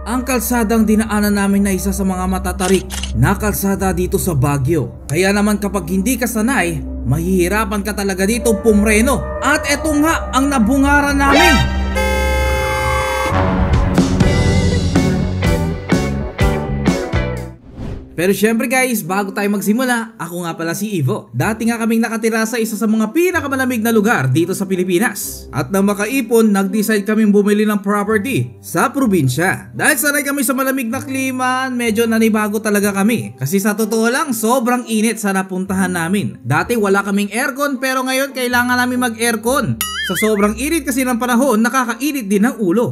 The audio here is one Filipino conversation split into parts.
Ang kalsadang dinaanan namin na isa sa mga matatarik na kalsada dito sa Baguio. Kaya naman kapag hindi ka sanay, mahihirapan ka talaga dito pumreno. At eto nga ang nabungaran namin. Pero syempre guys, bago tayo magsimula, ako nga pala si Ivo. Dati nga kaming nakatira sa isa sa mga pinakamalamig na lugar dito sa Pilipinas. At nang makaipon, nag-decide kaming bumili ng property sa probinsya. Dahil sanay kami sa malamig na klima, medyo nanibago talaga kami. Kasi sa totoo lang, sobrang init sa napuntahan namin. Dati wala kaming aircon, pero ngayon kailangan namin mag-aircon. Sa sobrang init kasi ng panahon, nakakainit din ang ulo.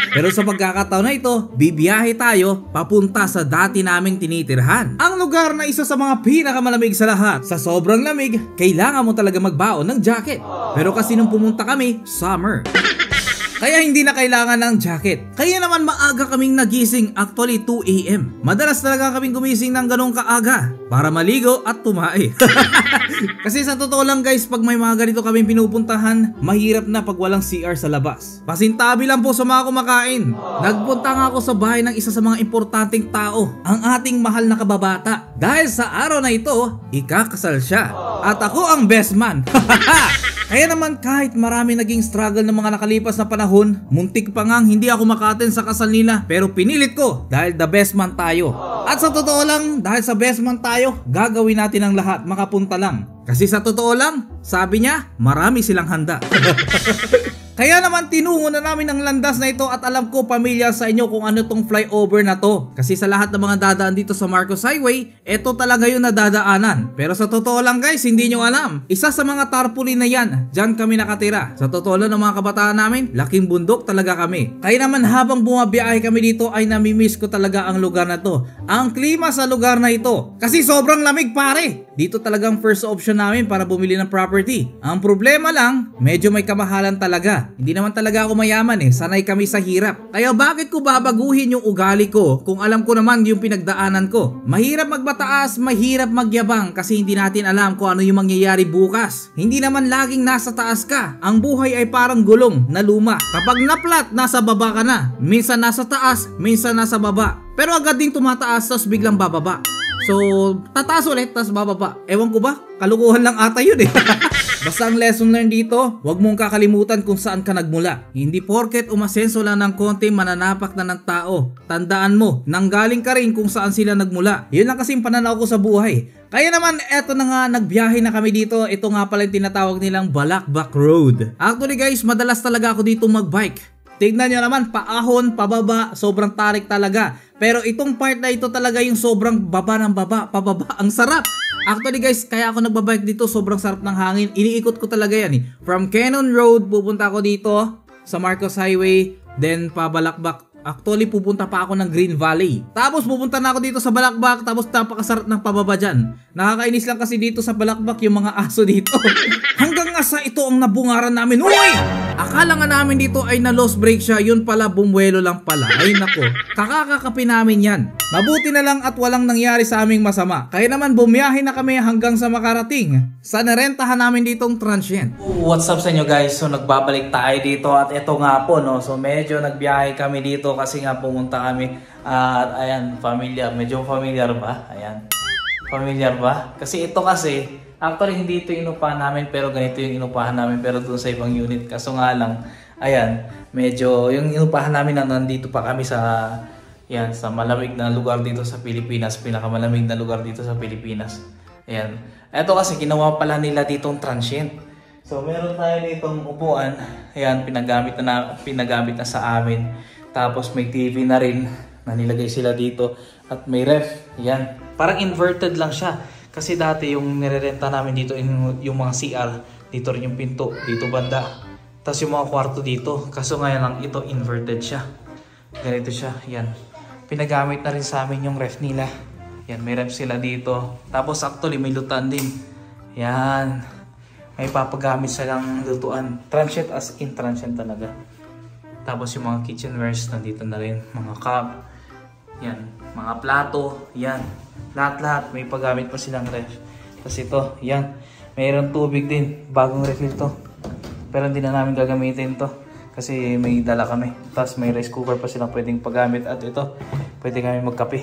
Pero sa pagkakataon na ito, bibiyahe tayo papunta sa dati naming tinitirhan. Ang lugar na isa sa mga pinakamalamig sa lahat. Sa sobrang lamig, kailangan mo talaga magbaon ng jacket. Pero kasi nung pumunta kami, summer. Kaya hindi na kailangan ng jacket. Kaya naman maaga kaming nagising, actually 2 AM. Madalas talaga kaming gumising ng ganong kaaga para maligo at tumae. Kasi sa totoo lang guys, pag may mga ganito kaming pinupuntahan, mahirap na pag walang CR sa labas. Pasintabi lang po sa mga kumakain. Nagpunta nga ako sa bahay ng isa sa mga importanteng tao, ang ating mahal na kababata. Dahil sa araw na ito, ikakasal siya. At ako ang best man. Kaya naman kahit marami naging struggle ng mga nakalipas na panahon, muntik pa ngang hindi ako maka-attend sa kasal nila, pero pinilit ko dahil the best man tayo. At sa totoo lang, dahil sa best man tayo, gagawin natin ang lahat, makapunta lang. Kasi sa totoo lang, sabi niya, marami silang handa. Kaya naman tinungo na namin ang landas na ito at alam ko pamilyar sa inyo kung ano tong flyover na to. Kasi sa lahat ng mga dadaan dito sa Marcos Highway, ito talaga yung nadadaanan. Pero sa totoo lang guys, hindi nyo alam. Isa sa mga tarpaulin na yan, dyan kami nakatira. Sa totoo lang ng mga kabataan namin, laking bundok talaga kami. Kaya naman habang bumabiyahe kami dito ay namimiss ko talaga ang lugar na to. Ang klima sa lugar na ito. Kasi sobrang lamig pare. Dito talagang first option namin para bumili ng property. Ang problema lang, medyo may kamahalan talaga. Hindi naman talaga ako mayaman sanay kami sa hirap. Kaya bakit ko babaguhin yung ugali ko kung alam ko naman yung pinagdaanan ko? Mahirap magbataas, mahirap magyabang kasi hindi natin alam kung ano yung mangyayari bukas. Hindi naman laging nasa taas ka. Ang buhay ay parang gulong na luma. Kapag naplat, nasa baba ka na. Minsan nasa taas, minsan nasa baba. Pero agad ding tumataas tapos biglang bababa. So, tataas ulit, tas bababa. Ewan ko ba? Kalukuhan lang ata yun Basta ang lesson learned dito, huwag mong kakalimutan kung saan ka nagmula. Hindi porket umasenso lang ng konti, mananapak na ng tao. Tandaan mo, nanggaling ka rin kung saan sila nagmula. Yun lang kasi yung pananaw ko sa buhay. Kaya naman, eto na nga, nagbiyahe na kami dito. Ito nga pala yung tinatawag nilang Balakbak Road. Actually guys, madalas talaga ako dito magbike. Tignan nyo naman, paahon, pababa, sobrang tarik talaga. Pero itong part na ito talaga yung sobrang baba ng baba, pababa. Ang sarap! Actually guys, kaya ako nagbabike dito, sobrang sarap ng hangin. Iniikot ko talaga yan From Cannon Road, pupunta ako dito sa Marcos Highway, then pabalakbak. Actually, pupunta pa ako ng Green Valley. Tapos pupunta na ako dito sa Balakbak, tapos napakasarap ng pababa dyan. Nakakainis lang kasi dito sa Balakbak yung mga aso dito. Hanggang nga sa ito ang nabungaran namin. Uy! Akala nga namin dito ay na-lost brake siya, yun pala bumwelo lang pala. Ay nako, kakakakapi namin yan. Mabuti na lang at walang nangyari sa aming masama. Kaya naman bumiyahe na kami hanggang sa makarating sa narentahan namin ditong transient. What's up sa inyo guys? So nagbabalik tayo dito at ito nga po So medyo nagbiyahe kami dito kasi nga pumunta kami at ayan, familiar. Medyo familiar ba? Ayan. Familiar ba? Kasi ito kasi actually hindi ito inupahan namin pero ganito yung inupahan namin pero dun sa ibang unit. Kaso nga lang, ayan, medyo yung inupahan namin na nandito pa kami sa yan, sa malamig na lugar dito sa Pilipinas, pinakamalamig na lugar dito sa Pilipinas. Ayan. Ito kasi ginawa pala nila ditong transient. So meron tayo ditong upuan. Ayan, pinagamit na sa amin. Tapos may TV na rin na nilagay sila dito at may ref. Ayan. Parang inverted lang siya. Kasi dati yung nirerenta namin dito yung mga CR, dito rin yung pinto, dito banda. Tapos yung mga kwarto dito. Kaso ngayon lang ito inverted siya. Ganito siya. Ayan. Pinagamit na rin sa amin yung ref nila. Yan, may ref sila dito. Tapos actually may lutuan din. Yan. May papagamit silang lutuan. Transient as in transient talaga. Tapos yung mga kitchenwares nandito na rin. Mga cup. Yan. Mga plato. Yan. Lahat-lahat. May pagamit pa silang ref. Tapos ito. Yan. Mayroon tubig din. Bagong refill to. Pero hindi na namin gagamitin to. Kasi may dala kami. Tapos may rice cooker pa silang pwedeng paggamit. At ito, pwede kami magkape.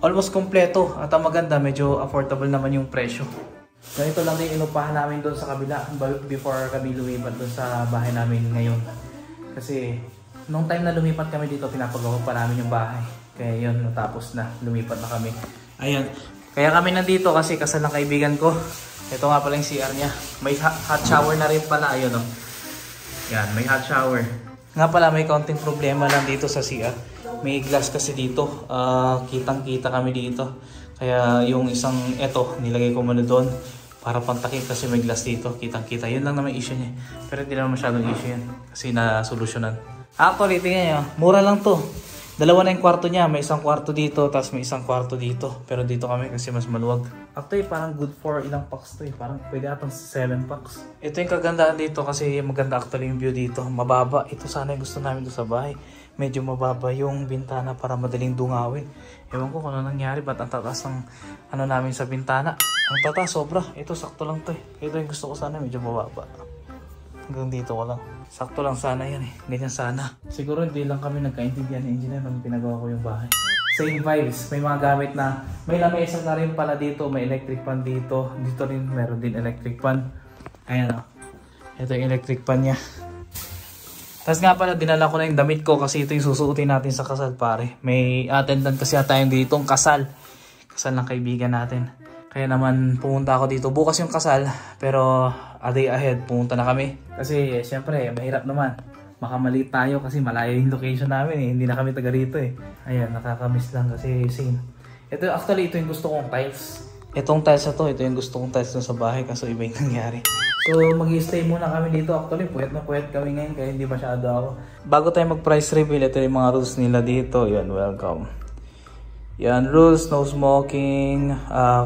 Almost kompleto. At ang maganda, medyo affordable naman yung presyo. Ganito lang din inupahan namin doon sa kabila before kami lumipat doon sa bahay namin ngayon. Kasi nung time na lumipat kami dito, pinapagawa pa namin yung bahay. Kaya yun, natapos na. Lumipat na kami. Ayan. Kaya kami nandito kasi kasal ng kaibigan ko. Ito nga pala yung CR niya. May hot shower na rin pala. Ayun o. Yan, may hot shower. Nga pala, may konting problema lang dito sa CR. May glass kasi dito. Kitang-kita kami dito. Kaya yung isang eto, nilagay ko muna doon para pantakin kasi may glass dito. Kitang-kita. Yun lang naman issue niya. Pero hindi naman masyadong issue yan. Kasi na-solusyonan. Actually, tingnan nyo. Mura lang to. Dalawa na yung kwarto niya. May isang kwarto dito, tapos may isang kwarto dito. Pero dito kami kasi mas maluwag. Actually, parang good for ilang packs to eh. Parang pwede atang 7 packs. Ito yung kagandaan dito kasi maganda actually yung view dito. Mababa. Ito sana yung gusto namin doon sa bahay. Medyo mababa yung bintana para madaling dungawin. Ewan ko kung ano nangyari. Ba't ang tataas ng ano namin sa bintana? Ang tataas, sobra. Ito, sakto lang to eh. Ito yung gusto ko sana, medyo mababa. Hanggang dito ko lang. Sakto lang sana yan eh. Ganyan sana. Siguro hindi lang kami nagkaintindihan ng engineer nung pinagawa ko yung bahay. Same vibes. May mga gamit na may lamesa na rin pala dito. May electric fan dito. Dito rin meron din electric fan. Ayan o. Ito yung electric fan niya. Tapos nga pala dinala ko na yung damit ko kasi ito yung susuotin natin sa kasal pare. May attendant kasi tayong ditong kasal. Kasal ng kaibigan natin. Kaya naman pumunta ako dito. Bukas yung kasal pero a day ahead pumunta na kami. Kasi syempre mahirap naman. Makamali tayo kasi malayo yung location namin eh. Hindi na kami taga rito eh. Ayan, nakakamiss lang kasi same. Ito actually ito yung gusto kong tiles. Itong tiles na to, ito yung gusto kong tiles sa bahay kaso iba yung nangyari. So mag-i-stay muna kami dito. Actually puyat na puyat kami ngayon kaya hindi masyado ako. Bago tayo mag-price reveal, ito yung mga rules nila dito. Yan, welcome. Yan, rules, no smoking,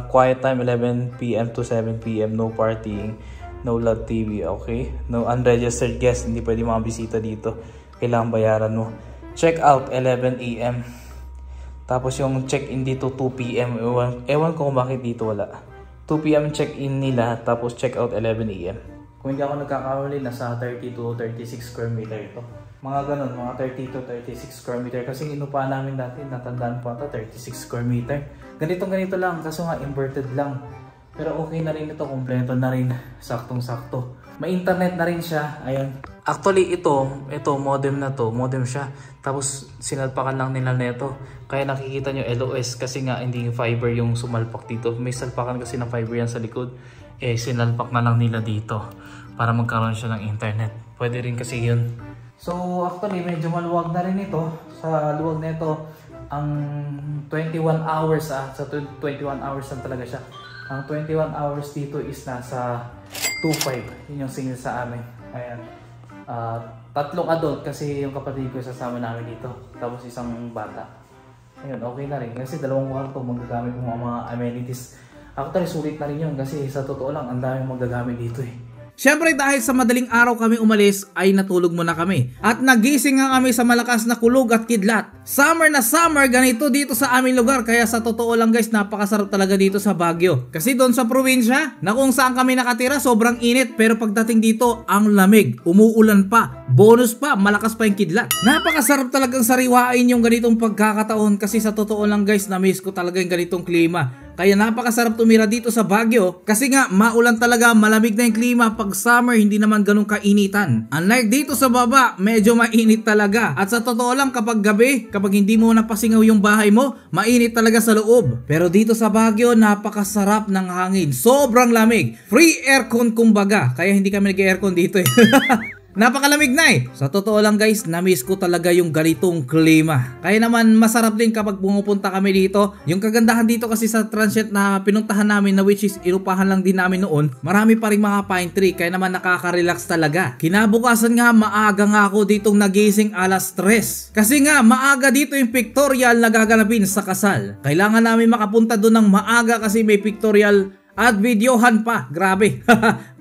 quiet time 11 PM to 7 PM, no partying, no live TV, okay? No unregistered guests, hindi pwede mga bisita dito. Kailangan bayaran mo. Check out 11 AM. Tapos yung check-in dito 2 PM. Ewan ko kung bakit dito wala. 2 PM check-in nila, tapos check out 11 AM. Kung hindi ako nagkakamali, nasa 30 to 36 square meter ito. Mga ganun, mga 30 to 36 square meter. Kasi inupahan namin dati, natandaan po ata, 36 square meter. Ganito lang, kaso nga inverted lang. Pero okay na rin ito, kompleto na rin, saktong-sakto. May internet na rin siya, ayan. Actually ito modem na to, modem siya. Tapos sinalpakan lang nila nito. Kaya nakikita nyo LOS kasi nga hindi fiber yung sumalpak dito. May salpakan kasi ng fiber yan sa likod. Eh sinalpak na lang nila dito para magkaroon siya ng internet. Pwede rin kasi yun. So actually medyo maluwag na rin ito. Sa luwag na ito, ang 21 hours sa 21 hours lang talaga siya. Ang 21 hours dito is nasa 2.5. Yun yung signal sa amin. Ayan. 3 adult kasi yung kapatid ko sasama namin dito. Tapos isang bata. Ayun, okay na rin. Kasi 2 kwarto magagamit ng mga amenities. Actually sulit na rin yun kasi sa totoo lang ang daming magagamit dito eh. Siyempre dahil sa madaling araw kami umalis ay natulog muna kami at nagising nga kami sa malakas na kulog at kidlat. Summer na summer ganito dito sa aming lugar kaya sa totoo lang guys napakasarap talaga dito sa Baguio. Kasi doon sa probinsya na kung saan kami nakatira sobrang init pero pagdating dito ang lamig, umuulan pa, bonus pa, malakas pa yung kidlat. Napakasarap talagang sariwain yung ganitong pagkakataon kasi sa totoo lang guys na-miss ko talaga yung ganitong klima. Kaya napakasarap tumira dito sa Baguio kasi nga maulan talaga, malamig na yung klima pag summer, hindi naman ganun kainitan. Unlike dito sa baba, medyo mainit talaga. At sa totoo lang kapag gabi, kapag hindi mo napasingaw yung bahay mo, mainit talaga sa loob. Pero dito sa Baguio, napakasarap ng hangin. Sobrang lamig. Free aircon kumbaga. Kaya hindi kami nag-aircon dito eh. Napakalamig na eh. Sa totoo lang guys, na-miss ko talaga yung ganitong klima. Kaya naman masarap din kapag pumupunta kami dito. Yung kagandahan dito kasi sa Transient na pinuntahan namin na which is inupahan lang din namin noon, marami pa rin mga pine tree kaya naman nakaka-relax talaga. Kinabukasan nga maaga nga ako ditong nagising 3:00. Kasi nga maaga dito yung pictorial na gaganapin sa kasal. Kailangan namin makapunta doon ng maaga kasi may pictorial at videohan pa. Grabe.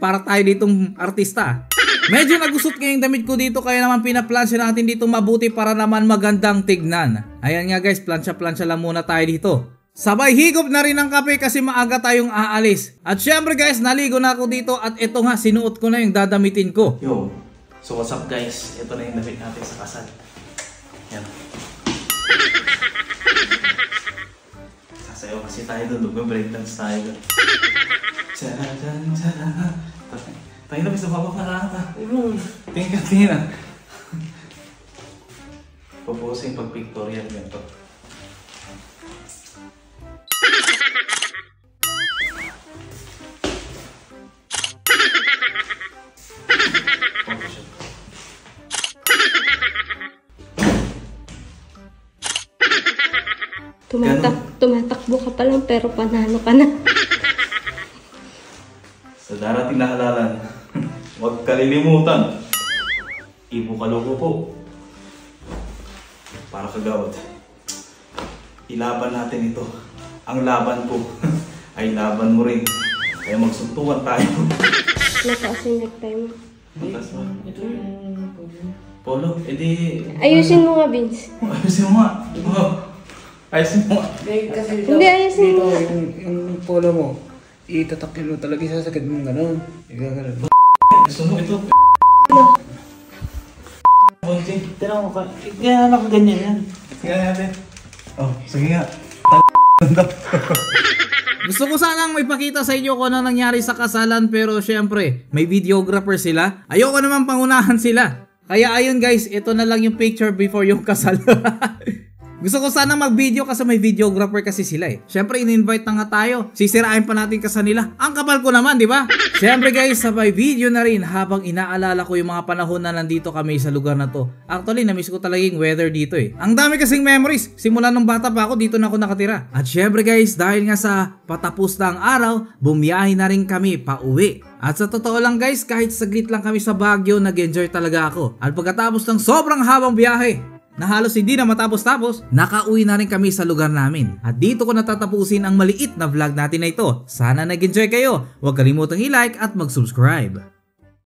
Para tayo ditong artista. Medyo nagusot ngayong damit ko dito kaya naman pinaplansya natin dito mabuti para naman magandang tignan. Ayan nga guys, plansya-plansya lang muna tayo dito. Sabay higop na rin ng kape kasi maaga tayong aalis. At syempre guys, naligo na ako dito at ito nga, sinuot ko na yung dadamitin ko. Yo, So what's up guys? Ito na yung damit natin sa kasal. Yan. Sasayaw kasi tayo doon. Mag-breakdance tayo doon. Tcharan, tcharan. Tayo na, bisa babak na rata. Tingin na. Pupusin pag pictorial ganito. Tumatakbo ka pa lang pero panalo ka na. Sa darating na halalan, huwag kalilimutan. Ibo Kalugo po. Para kagawad. Ilaban natin ito. Ang laban ko ay laban mo rin. Kaya magsuntukan tayo. Mataas yung necktie mo. Mataas ba? Ito yung polo. Edi... Ayusin mo nga, Vince. Ayusin mo nga. Ayusin mo nga. Hindi, ayusin mo. Yung polo mo, itatakin mo talaga, sasakit mo gano'n. Igagalan. Gusto mo ito? Tira mo ka. Kaya anak ganyan yan. Sige natin. Oh, sige nga. Gusto ko sanang may pakita sa inyo kung ano nangyari sa kasalan pero syempre, may videographer sila. Ayoko naman pangunahan sila. Kaya ayun guys, ito na lang yung picture before yung kasal. Gusto ko sana mag-video kasi may videographer kasi sila eh. Syempre, in-invite na nga tayo. Sisirain pa natin kasi nila. Ang kapal ko naman, di ba? Syempre guys, sabay video na rin habang inaalala ko yung mga panahon na nandito kami sa lugar na to. Actually, namiss ko talaga yung weather dito eh. Ang dami kasing memories. Simula nung bata pa ako, dito na ako nakatira. At syempre guys, dahil nga sa patapos na ang araw, bumiyahe na rin kami pa uwi. At sa totoo lang guys, kahit saglit lang kami sa Baguio, nag-enjoy talaga ako. At pagkatapos ng sobrang habang biyahe, na halos hindi na matapos-tapos, nakauwi na rin kami sa lugar namin. At dito ko natatapusin ang maliit na vlog natin na ito. Sana nag-enjoy kayo. Huwag kalimutang i-like at mag-subscribe.